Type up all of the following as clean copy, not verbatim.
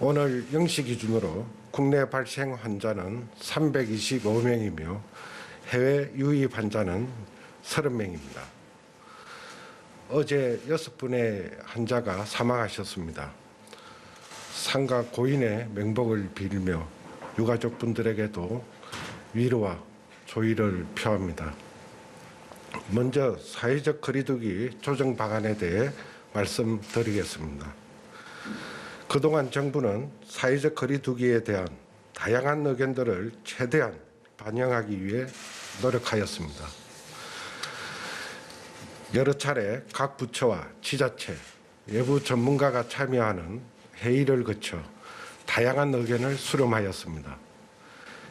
오늘 0시 기준으로 국내 발생 환자는 325명이며 해외 유입 환자는 30명입니다. 어제 6분의 환자가 사망하셨습니다. 상가 고인의 명복을 빌며 유가족분들에게도 위로와 조의를 표합니다. 먼저 사회적 거리두기 조정 방안에 대해 말씀드리겠습니다. 그동안 정부는 사회적 거리두기에 대한 다양한 의견들을 최대한 반영하기 위해 노력하였습니다. 여러 차례 각 부처와 지자체, 외부 전문가가 참여하는 회의를 거쳐 다양한 의견을 수렴하였습니다.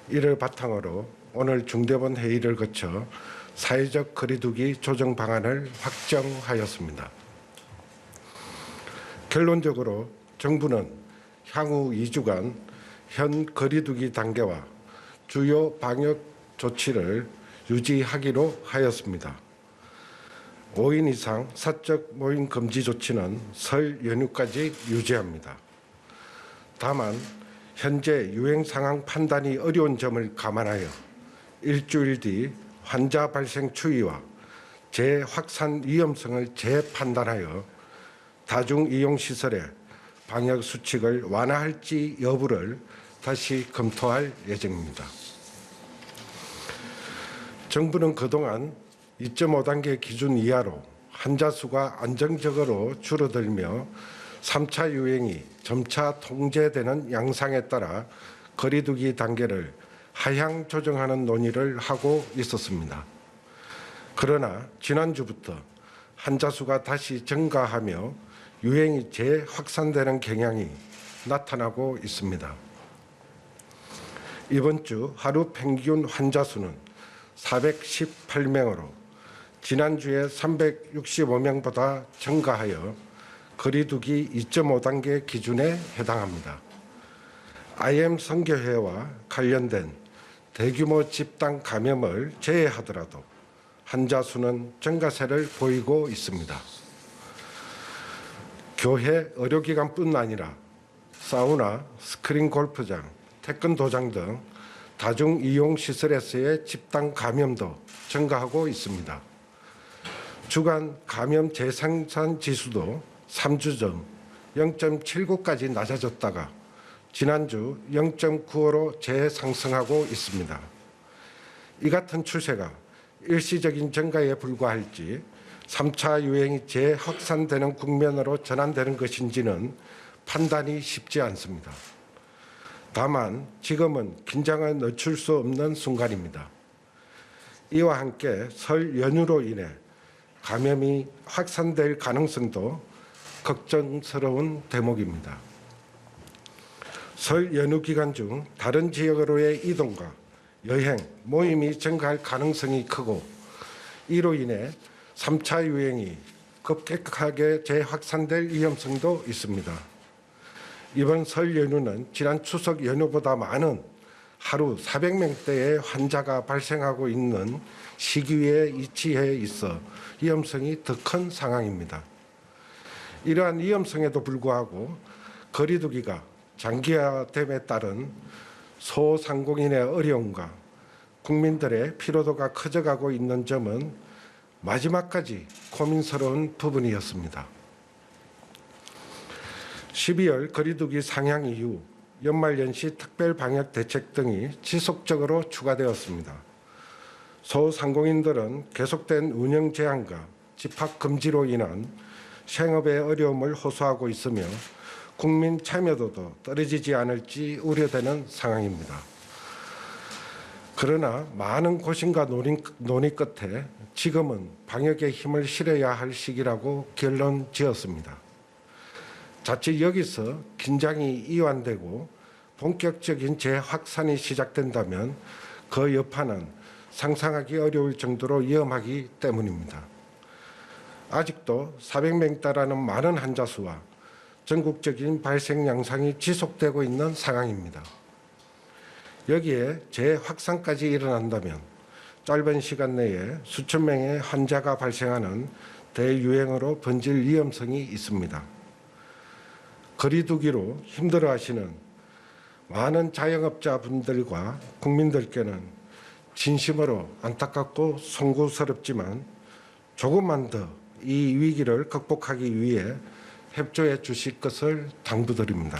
이를 바탕으로 오늘 중대본 회의를 거쳐 사회적 거리두기 조정 방안을 확정하였습니다. 결론적으로 정부는 향후 2주간 현 거리두기 단계와 주요 방역 조치를 유지하기로 하였습니다. 5인 이상 사적 모임 금지 조치는 설 연휴까지 유지합니다. 다만 현재 유행 상황 판단이 어려운 점을 감안하여 일주일 뒤 환자 발생 추이와 재확산 위험성을 재판단하여 다중이용시설의 방역 수칙을 완화할지 여부를 다시 검토할 예정입니다. 정부는 그동안 2.5단계 기준 이하로 환자 수가 안정적으로 줄어들며 3차 유행이 점차 통제되는 양상에 따라 거리두기 단계를 하향 조정하는 논의를 하고 있었습니다. 그러나 지난주부터 환자 수가 다시 증가하며 유행이 재확산되는 경향이 나타나고 있습니다. 이번 주 하루 평균 환자 수는 418명으로 지난주에 365명보다 증가하여 거리두기 2.5단계 기준에 해당합니다. IM 선교회와 관련된 대규모 집단 감염을 제외하더라도 환자 수는 증가세를 보이고 있습니다. 교회, 의료기관뿐 아니라 사우나, 스크린 골프장, 태권도장 등 다중이용시설에서의 집단 감염도 증가하고 있습니다. 주간 감염 재생산 지수도 3주 전 0.79까지 낮아졌다가 지난주 0.95로 재상승하고 있습니다. 이 같은 추세가 일시적인 증가에 불과할지 3차 유행이 재확산되는 국면으로 전환되는 것인지는 판단이 쉽지 않습니다. 다만 지금은 긴장을 늦출 수 없는 순간입니다. 이와 함께 설 연휴로 인해 감염이 확산될 가능성도 걱정스러운 대목입니다. 설 연휴 기간 중 다른 지역으로의 이동과 여행, 모임이 증가할 가능성이 크고 이로 인해 3차 유행이 급격하게 재확산될 위험성도 있습니다. 이번 설 연휴는 지난 추석 연휴보다 많은 하루 400명대의 환자가 발생하고 있는 시기에 위치해 있어 위험성이 더 큰 상황입니다. 이러한 위험성에도 불구하고 거리두기가 장기화됨에 따른 소상공인의 어려움과 국민들의 피로도가 커져가고 있는 점은 마지막까지 고민스러운 부분이었습니다. 12월 거리두기 상향 이후 연말연시 특별방역대책 등이 지속적으로 추가되었습니다. 소상공인들은 계속된 운영 제한과 집합금지로 인한 생업의 어려움을 호소하고 있으며 국민 참여도도 떨어지지 않을지 우려되는 상황입니다. 그러나 많은 고심과 논의 끝에 지금은 방역에 힘을 실어야 할 시기라고 결론 지었습니다. 자칫 여기서 긴장이 이완되고 본격적인 재확산이 시작된다면 그 여파는 상상하기 어려울 정도로 위험하기 때문입니다. 아직도 400명 달하는 많은 환자 수와 전국적인 발생 양상이 지속되고 있는 상황입니다. 여기에 재확산까지 일어난다면 짧은 시간 내에 수천 명의 환자가 발생하는 대유행으로 번질 위험성이 있습니다. 거리두기로 힘들어하시는 많은 자영업자분들과 국민들께는 진심으로 안타깝고 송구스럽지만 조금만 더 이 위기를 극복하기 위해 협조해 주실 것을 당부드립니다.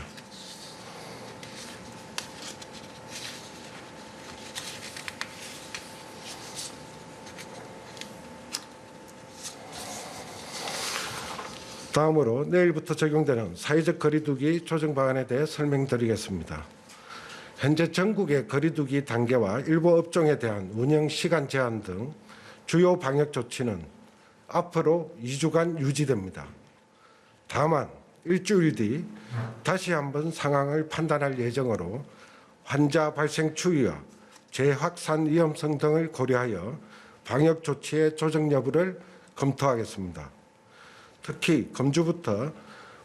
다음으로 내일부터 적용되는 사회적 거리두기 조정 방안에 대해 설명드리겠습니다. 현재 전국의 거리두기 단계와 일부 업종에 대한 운영 시간 제한 등 주요 방역 조치는 앞으로 2주간 유지됩니다. 다만 일주일 뒤 다시 한번 상황을 판단할 예정으로 환자 발생 추이와 재확산 위험성 등을 고려하여 방역 조치의 조정 여부를 검토하겠습니다. 특히 금주부터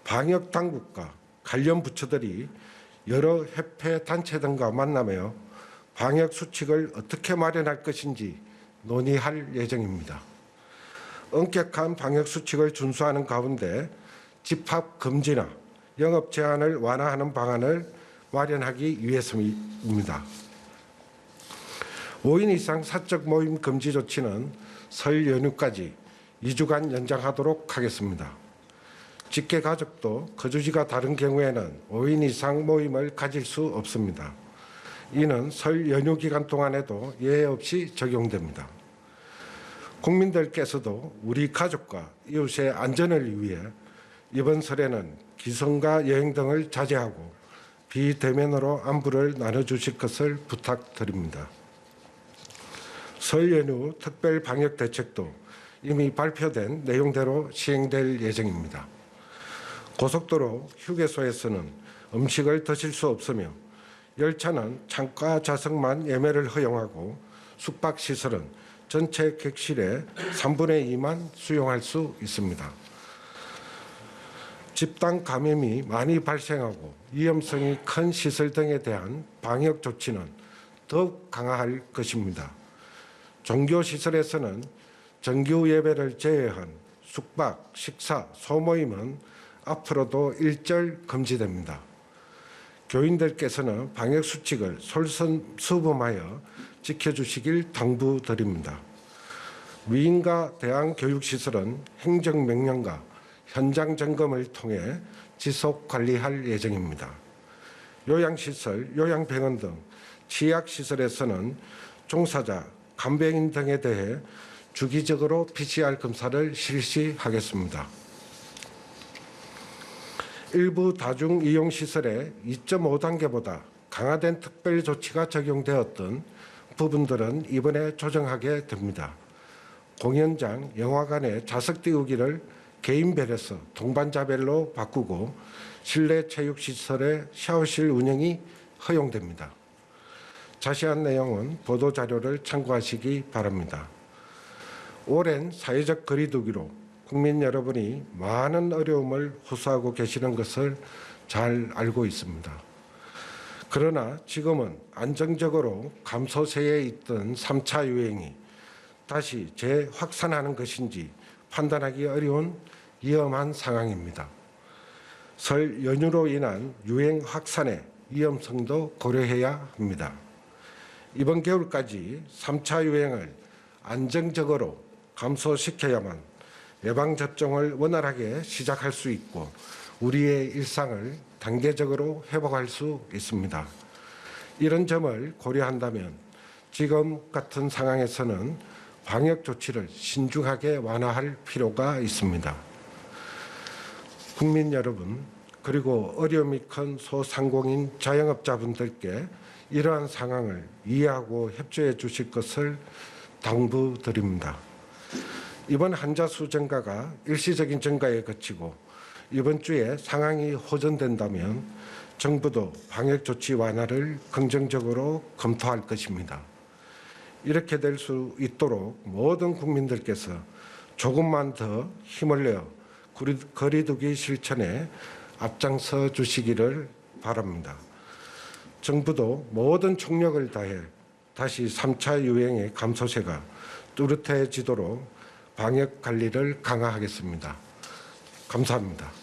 방역 당국과 관련 부처들이 여러 협회 단체 등과 만나며 방역 수칙을 어떻게 마련할 것인지 논의할 예정입니다. 엄격한 방역 수칙을 준수하는 가운데 집합 금지나 영업 제한을 완화하는 방안을 마련하기 위해서입니다. 5인 이상 사적 모임 금지 조치는 설 연휴까지 2주간 연장하도록 하겠습니다. 직계 가족도 거주지가 다른 경우에는 5인 이상 모임을 가질 수 없습니다. 이는 설 연휴 기간 동안에도 예외 없이 적용됩니다. 국민들께서도 우리 가족과 이웃의 안전을 위해 이번 설에는 기성과 여행 등을 자제하고 비대면으로 안부를 나눠주실 것을 부탁드립니다. 설 연휴 특별 방역 대책도 이미 발표된 내용대로 시행될 예정입니다. 고속도로 휴게소에서는 음식을 드실 수 없으며 열차는 창가 좌석만 예매를 허용하고 숙박시설은 전체 객실의 3분의 2만 수용할 수 있습니다. 집단 감염이 많이 발생하고 위험성이 큰 시설 등에 대한 방역 조치는 더욱 강화할 것입니다. 종교시설에서는 정규 예배를 제외한 숙박, 식사, 소모임은 앞으로도 일절 금지됩니다. 교인들께서는 방역 수칙을 솔선수범하여 지켜주시길 당부드립니다. 위인과 대안교육시설은 행정명령과 현장 점검을 통해 지속 관리할 예정입니다. 요양시설, 요양병원 등 취약시설에서는 종사자, 간병인 등에 대해 주기적으로 PCR 검사를 실시하겠습니다. 일부 다중이용시설의 2.5단계보다 강화된 특별 조치가 적용되었던 부분들은 이번에 조정하게 됩니다. 공연장, 영화관의 좌석 띄우기를 개인별에서 동반자별로 바꾸고 실내 체육시설의 샤워실 운영이 허용됩니다. 자세한 내용은 보도자료를 참고하시기 바랍니다. 오랜 사회적 거리두기로 국민 여러분이 많은 어려움을 호소하고 계시는 것을 잘 알고 있습니다. 그러나 지금은 안정적으로 감소세에 있던 3차 유행이 다시 재확산하는 것인지 판단하기 어려운 위험한 상황입니다. 설 연휴로 인한 유행 확산의 위험성도 고려해야 합니다. 이번 겨울까지 3차 유행을 안정적으로 감소시켜야만 예방접종을 원활하게 시작할 수 있고 우리의 일상을 단계적으로 회복할 수 있습니다. 이런 점을 고려한다면 지금 같은 상황에서는 방역 조치를 신중하게 완화할 필요가 있습니다. 국민 여러분, 그리고 어려움이 큰 소상공인 자영업자분들께 이러한 상황을 이해하고 협조해 주실 것을 당부드립니다. 이번 환자 수 증가가 일시적인 증가에 그치고 이번 주에 상황이 호전된다면 정부도 방역 조치 완화를 긍정적으로 검토할 것입니다. 이렇게 될 수 있도록 모든 국민들께서 조금만 더 힘을 내어 거리두기 실천에 앞장서 주시기를 바랍니다. 정부도 모든 총력을 다해 다시 3차 유행의 감소세가 뚜렷해지도록 방역 관리를 강화하겠습니다. 감사합니다.